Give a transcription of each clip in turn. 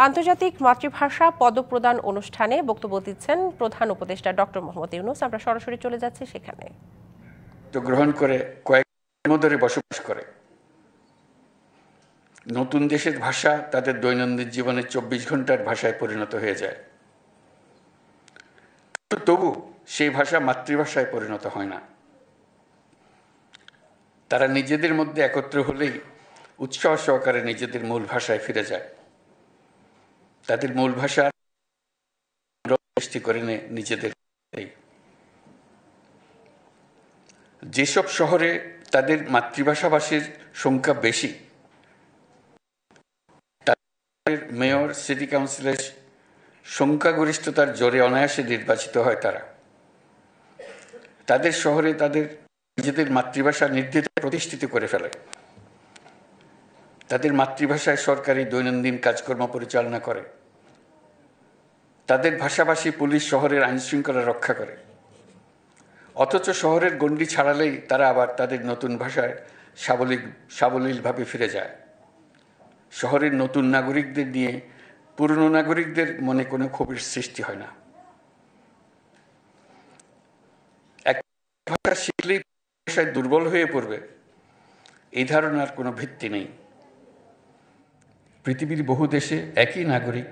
আন্তর্জাতিক মাতৃভাষা পদপ্রদান অনুষ্ঠানে বক্তব্য দিচ্ছেন প্রধান উপদেষ্টা ডক্টর মোহাম্মদ ইউনূস। আমরা সরাসরি চলে যাচ্ছি সেখানে। গ্রহণ করে কয়েক ধরে বসবাস করে নতুন দেশের ভাষা তাদের দৈনন্দিন জীবনে 24 ঘন্টার ভাষায় পরিণত হয়ে যায়, তবু সেই ভাষা মাতৃভাষায় পরিণত হয় না। তারা নিজেদের মধ্যে একত্র হলেই উৎসাহ সহকারে নিজেদের মূল ভাষায় ফিরে যায়, তাদের মূল ভাষা সৃষ্টি করে নেয় নিজেদের। যেসব শহরে তাদের মাতৃভাষাভাষীর সংখ্যা বেশি, তাদের মেয়র, সিটি কাউন্সিলের সংখ্যাগরিষ্ঠতার জোরে অনায়াসে নির্বাচিত হয় তারা। তাদের শহরে তাদের নিজেদের মাতৃভাষা নির্দ্বিধায় প্রতিষ্ঠিত করে ফেলে। তাদের মাতৃভাষায় সরকারি দৈনন্দিন কাজকর্ম পরিচালনা করে। তাদের ভাষাভাষী পুলিশ শহরের আইনশৃঙ্খলা রক্ষা করে। অথচ শহরের গণ্ডি ছাড়ালেই তারা আবার তাদের নতুন ভাষায় সাবলীলভাবে ফিরে যায়। শহরের নতুন নাগরিকদের নিয়ে পুরনো নাগরিকদের মনে কোনো ক্ষোভের সৃষ্টি হয় না। এক ভাষা শিখলেই ভাষায় দুর্বল হয়ে পড়বে, এই ধারণার কোনো ভিত্তি নেই। পৃথিবীর বহু দেশে একই নাগরিক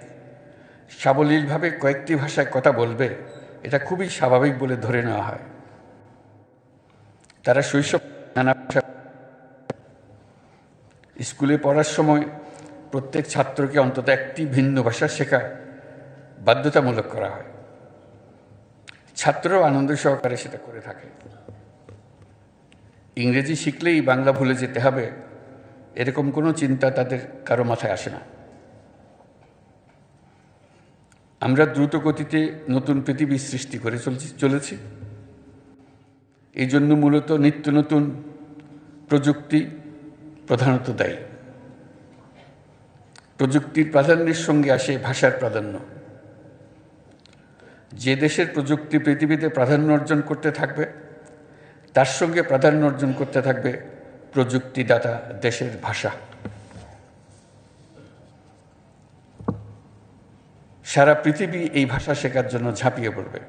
সাবলীলভাবে কয়েকটি ভাষায় কথা বলবে, এটা খুবই স্বাভাবিক বলে ধরে নেওয়া হয়। তারা শৈশব নানা ভাষা স্কুলে পড়ার সময় প্রত্যেক ছাত্রকে অন্তত একটি ভিন্ন ভাষা শেখা বাধ্যতামূলক করা হয়। ছাত্ররাও আনন্দ সহকারে সেটা করে থাকে। ইংরেজি শিখলেই বাংলা ভুলে যেতে হবে, এরকম কোনো চিন্তা তাদের কারো মাথায় আসে না। আমরা দ্রুত গতিতে নতুন পৃথিবী সৃষ্টি করে চলেছি। এই জন্য মূলত নিত্য নতুন প্রযুক্তি প্রধানত দায়ী। প্রযুক্তির প্রাধান্যের সঙ্গে আসে ভাষার প্রাধান্য। যে দেশের প্রযুক্তি পৃথিবীতে প্রাধান্য অর্জন করতে থাকবে, তার সঙ্গে প্রাধান্য অর্জন করতে থাকবে প্রযুক্তিদাতা দেশের ভাষা। সারা পৃথিবী এই ভাষা শেখার জন্য ঝাঁপিয়ে পড়বে।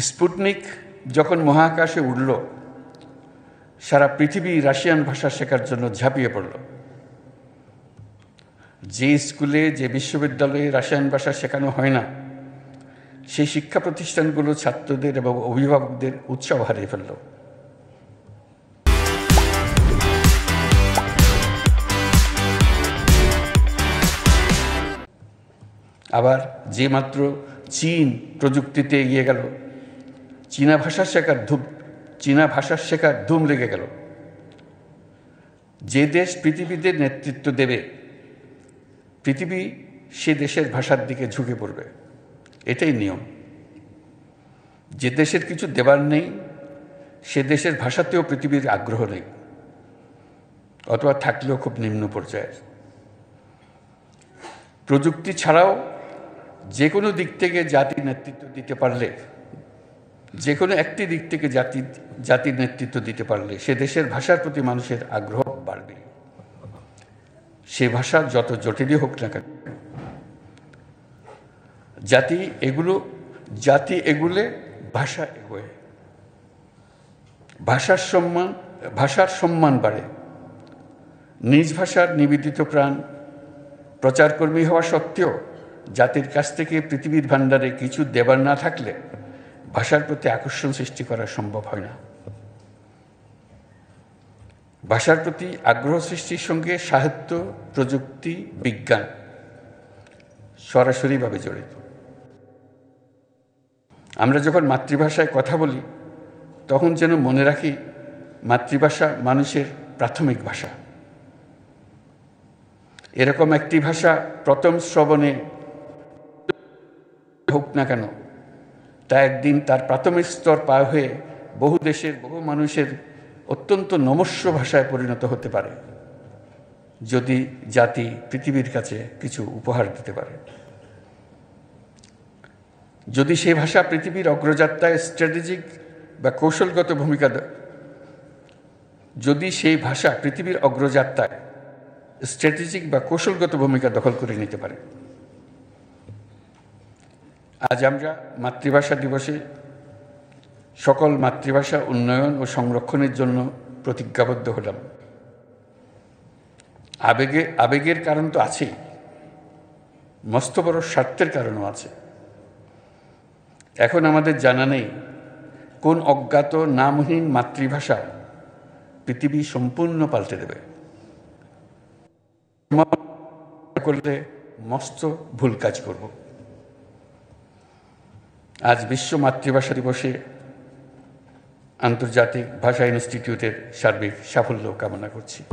স্পুটনিক যখন মহাকাশে উড়ল, সারা পৃথিবী রাশিয়ান ভাষা শেখার জন্য ঝাঁপিয়ে পড়ল। যে স্কুলে, যে বিশ্ববিদ্যালয়ে রাশিয়ান ভাষা শেখানো হয় না, সেই শিক্ষা প্রতিষ্ঠানগুলো ছাত্রদের এবং অভিভাবকদের উৎসাহ হারিয়ে ফেলল। আবার যে মাত্র চীন প্রযুক্তিতে এগিয়ে গেল, চীনা ভাষা শেখার ধুম লেগে গেল। যে দেশ পৃথিবীতে নেতৃত্ব দেবে, পৃথিবী সে দেশের ভাষার দিকে ঝুঁকে পড়বে। এটাই নিয়ম। যে দেশের কিছু দেবার নেই, সে দেশের ভাষাতেও পৃথিবীর আগ্রহ নেই, অথবা থাকলেও খুব নিম্ন পর্যায়ের। প্রযুক্তি ছাড়াও যে কোনো দিক থেকে জাতির নেতৃত্ব দিতে পারলে, যে কোনো একটি দিক থেকে জাতির নেতৃত্ব দিতে পারলে, সে দেশের ভাষার প্রতি মানুষের আগ্রহ বাড়বে। সে ভাষা যত জটিলই হোক না কেন, জাতি এগুলে ভাষা এগোয়। ভাষার সম্মান বাড়ে। নিজ ভাষার নিবেদিত প্রাণ প্রচারকর্মী হওয়া সত্ত্বেও জাতির কাছ থেকে পৃথিবীর ভাণ্ডারে কিছু দেবার না থাকলে ভাষার প্রতি আকর্ষণ সৃষ্টি করা সম্ভব হয় না। ভাষার প্রতি আগ্রহ সৃষ্টির সঙ্গে সাহিত্য, প্রযুক্তি, বিজ্ঞান সরাসরিভাবে জড়িত। আমরা যখন মাতৃভাষায় কথা বলি, তখন যেন মনে রাখি মাতৃভাষা মানুষের প্রাথমিক ভাষা। এরকম একটি ভাষা প্রথম শ্রবণে হোক না কেন, তা একদিন তার প্রাথমিক স্তর পার হয়ে বহু দেশের, বহু মানুষের অত্যন্ত নমস্য ভাষায় পরিণত হতে পারে, যদি জাতি পৃথিবীর কাছে কিছু উপহার দিতে পারে। যদি সেই ভাষা পৃথিবীর অগ্রযাত্রায় স্ট্র্যাটেজিক বা কৌশলগত ভূমিকা, যদি সেই ভাষা পৃথিবীর অগ্রযাত্রায় স্ট্র্যাটেজিক বা কৌশলগত ভূমিকা দখল করে নিতে পারে। আজ আমরা মাতৃভাষা দিবসে সকল মাতৃভাষা উন্নয়ন ও সংরক্ষণের জন্য প্রতিজ্ঞাবদ্ধ হলাম। আবেগের কারণ তো আছেই, মস্ত বড় স্বার্থের কারণও আছে। এখন আমাদের জানা নেই কোন অজ্ঞাত নামহীন মাতৃভাষা পৃথিবী সম্পূর্ণ পাল্টে দেবে। করলে মস্ত ভুল কাজ করব। আজ বিশ্ব মাতৃভাষা দিবসে আন্তর্জাতিক ভাষা ইনস্টিটিউটের সার্বিক সাফল্য কামনা করছি।